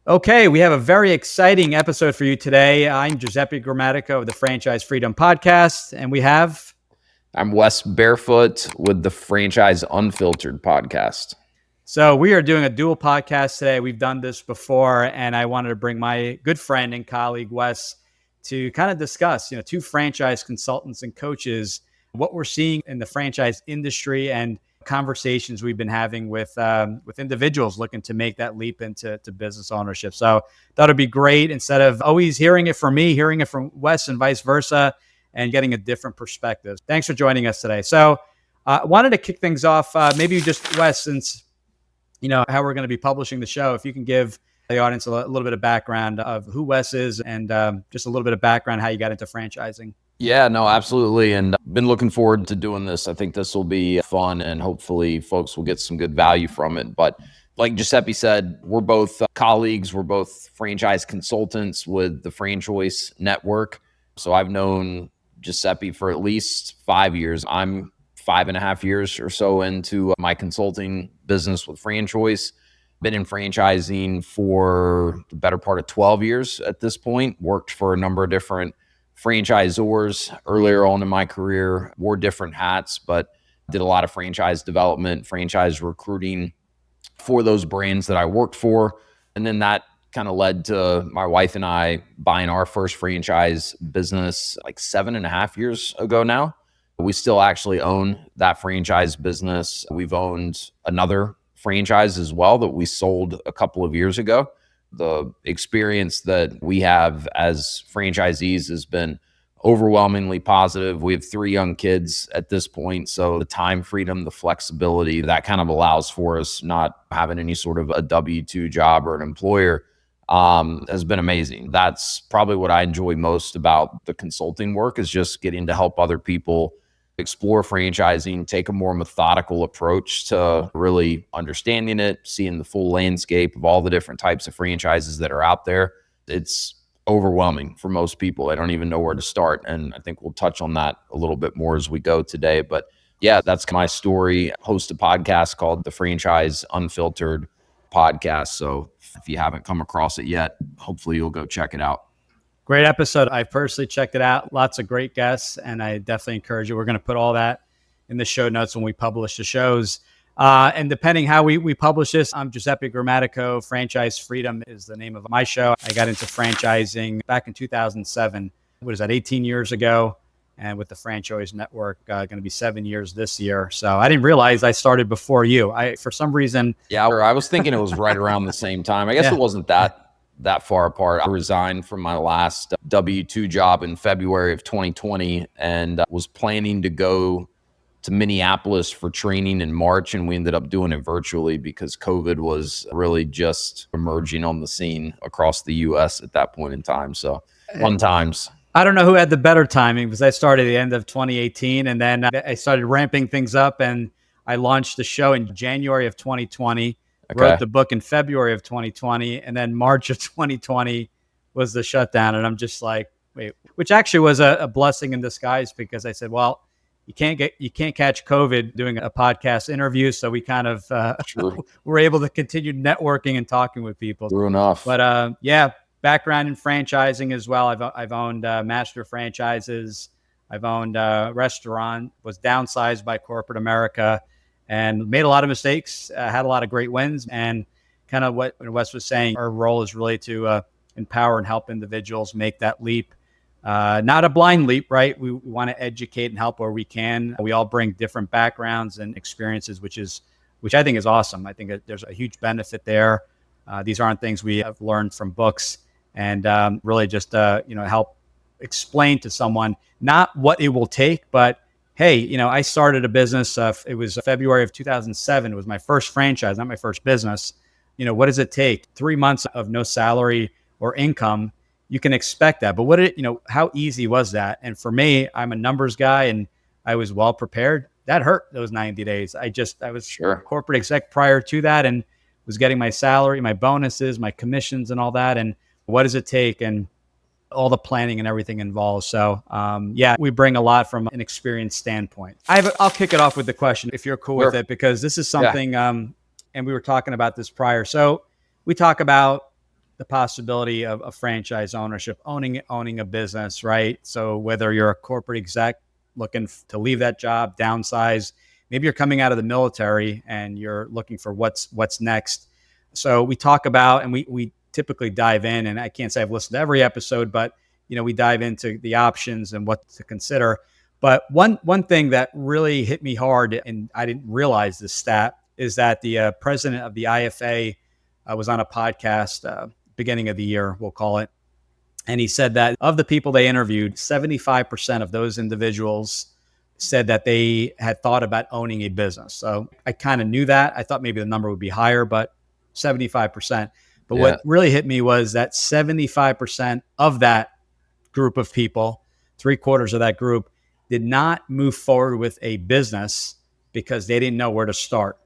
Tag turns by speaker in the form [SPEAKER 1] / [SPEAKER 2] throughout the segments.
[SPEAKER 1] Okay, we have a very exciting episode for you today. I'm Giuseppe Grammatico of the Franchise Freedom Podcast, and we have...
[SPEAKER 2] I'm Wes Barefoot with the Franchise Unfiltered podcast.
[SPEAKER 1] So we are doing a dual podcast today. We've done this before, and I wanted to bring my good friend and colleague, Wes, to kind of discuss, two franchise consultants and coaches, what we're seeing in the franchise industry and conversations we've been having with individuals looking to make that leap into business ownership. So that would be great. Instead of always hearing it from me, hearing it from Wes and vice versa, and getting a different perspective. Thanks for joining us today. So I wanted to kick things off. Maybe just, Wes, since how we're going to be publishing the show, if you can give the audience a little bit of background of who Wes is and just a little bit of background how you got into franchising.
[SPEAKER 2] Yeah, no, absolutely. And been looking forward to doing this. I think this will be fun and hopefully folks will get some good value from it. But like Giuseppe said, we're both colleagues. We're both franchise consultants with the Franchise Network. So I've known Giuseppe for at least 5 years. I'm 5.5 years or so into my consulting business with Franchise. Been in franchising for the better part of 12 years at this point. Worked for a number of different franchisors earlier on in my career, wore different hats, but did a lot of franchise development, franchise recruiting for those brands that I worked for. And then that kind of led to my wife and I buying our first franchise business like 7.5 years ago now. We still actually own that franchise business. We've owned another franchise as well that we sold a couple of years ago. The experience that we have as franchisees has been overwhelmingly positive. We have 3 young kids at this point. So the time freedom, the flexibility that kind of allows for us not having any sort of a W-2 job or an employer has been amazing. That's probably what I enjoy most about the consulting work, is just getting to help other people explore franchising, take a more methodical approach to really understanding it, seeing the full landscape of all the different types of franchises that are out there. It's overwhelming for most people. I don't even know where to start. And I think we'll touch on that a little bit more as we go today. But yeah, that's my story. I host a podcast called the Franchise Unfiltered podcast. So if you haven't come across it yet, hopefully you'll go check it out.
[SPEAKER 1] Great episode. I personally checked it out. Lots of great guests, and I definitely encourage you. We're going to put all that in the show notes when we publish the shows. And depending how we publish this, I'm Giuseppe Grammatico. Franchise Freedom is the name of my show. I got into franchising back in 2007. What is that, 18 years ago? And with the Franchise Network, going to be 7 years this year. So I didn't realize I started before you. For some reason.
[SPEAKER 2] Yeah, I was thinking it was right around the same time. I guess It wasn't that far apart. I resigned from my last W-2 job in February of 2020 and was planning to go to Minneapolis for training in March, and we ended up doing it virtually because COVID was really just emerging on the scene across the U.S. at that point in time. So fun times.
[SPEAKER 1] I don't know who had the better timing, because I started at the end of 2018, and then I started ramping things up, and I launched the show in January of 2020. Okay. Wrote the book in February of 2020, and then March of 2020 was the shutdown. And I'm just like, wait, which actually was a blessing in disguise, because I said, well, you can't catch COVID doing a podcast interview. So we kind of were able to continue networking and talking with people.
[SPEAKER 2] True enough.
[SPEAKER 1] But background in franchising as well. I've owned master franchises. I've owned a restaurant, was downsized by corporate America, and made a lot of mistakes, had a lot of great wins. And kind of what Wes was saying, our role is really to empower and help individuals make that leap. Not a blind leap, right? We want to educate and help where we can. We all bring different backgrounds and experiences, which I think is awesome. I think that there's a huge benefit there. These aren't things we have learned from books, and really just help explain to someone not what it will take, but hey, I started a business. It was February of 2007. It was my first franchise, not my first business. What does it take? 3 months of no salary or income. You can expect that. But how easy was that? And for me, I'm a numbers guy, and I was well prepared. That hurt, those 90 days. I was a corporate exec prior to that, and was getting my salary, my bonuses, my commissions, and all that. And what does it take? And all the planning and everything involved. So we bring a lot from an experience standpoint. I'll kick it off with the question, if you're cool with it, because this is something, and we were talking about this prior. So we talk about the possibility of franchise ownership, owning a business, right? So whether you're a corporate exec looking to leave that job, downsize, maybe you're coming out of the military and you're looking for what's next. So we talk about, and we typically dive in, and I can't say I've listened to every episode, but we dive into the options and what to consider. But one thing that really hit me hard, and I didn't realize this stat, is that the president of the IFA was on a podcast beginning of the year, we'll call it. And he said that of the people they interviewed, 75% of those individuals said that they had thought about owning a business. So I kind of knew that. I thought maybe the number would be higher, but 75%. But
[SPEAKER 2] Yeah.
[SPEAKER 1] what really hit me was that 75% of that group of people, 3/4 of that group, did not move forward with a business because they didn't know where to start.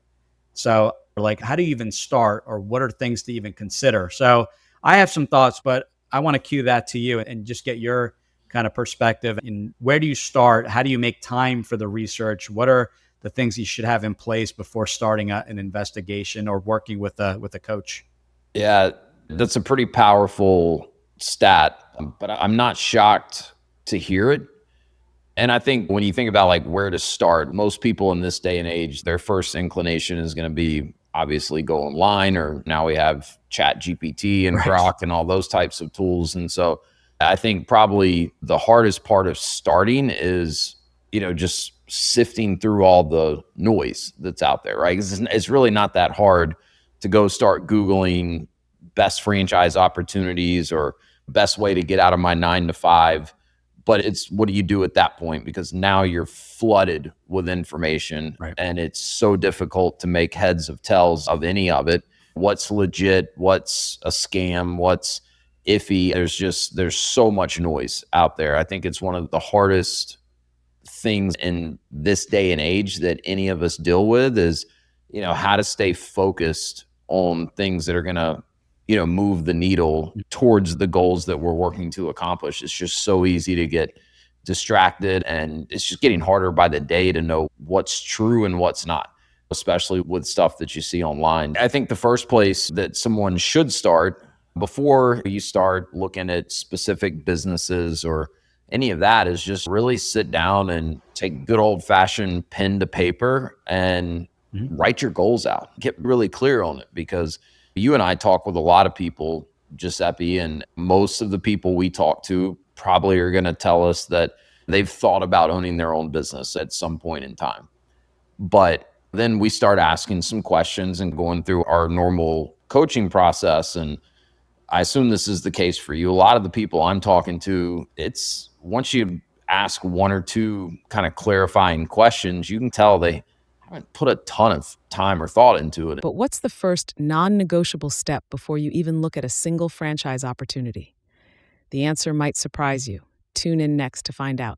[SPEAKER 1] So, like, how do you even start, or what are things to even consider? So, I have some thoughts, but I want to cue that to you and just get your kind of perspective. And where do you start? How do you make time for the research? What are the things you should have in place before starting an investigation or working with a coach?
[SPEAKER 2] Yeah, that's a pretty powerful stat, but I'm not shocked to hear it. And I think when you think about like where to start, most people in this day and age, their first inclination is going to be obviously go online, or now we have Chat GPT and
[SPEAKER 1] Right.
[SPEAKER 2] Grok and all those types of tools. And so I think probably the hardest part of starting is, just sifting through all the noise that's out there, right? 'Cause it's really not that hard to go start Googling best franchise opportunities or best way to get out of my 9 to 5. But it's what do you do at that point? Because now you're flooded with information,
[SPEAKER 1] Right.
[SPEAKER 2] and it's so difficult to make heads of tells of any of it. What's legit? What's a scam? What's iffy? There's so much noise out there. I think it's one of the hardest things in this day and age that any of us deal with is, how to stay focused on things that are going to, move the needle towards the goals that we're working to accomplish. It's just so easy to get distracted, and it's just getting harder by the day to know what's true and what's not, especially with stuff that you see online. I think the first place that someone should start before you start looking at specific businesses or any of that is just really sit down and take good old fashioned pen to paper and
[SPEAKER 1] Mhm.
[SPEAKER 2] write your goals out. Get really clear on it, because you and I talk with a lot of people, Giuseppe, and most of the people we talk to probably are going to tell us that they've thought about owning their own business at some point in time. But then we start asking some questions and going through our normal coaching process. And I assume this is the case for you. A lot of the people I'm talking to, it's once you ask one or two kind of clarifying questions, you can tell they haven't put a ton of time or thought into it.
[SPEAKER 3] But what's the first non negotiable step before you even look at a single franchise opportunity? The answer might surprise you. Tune in next to find out.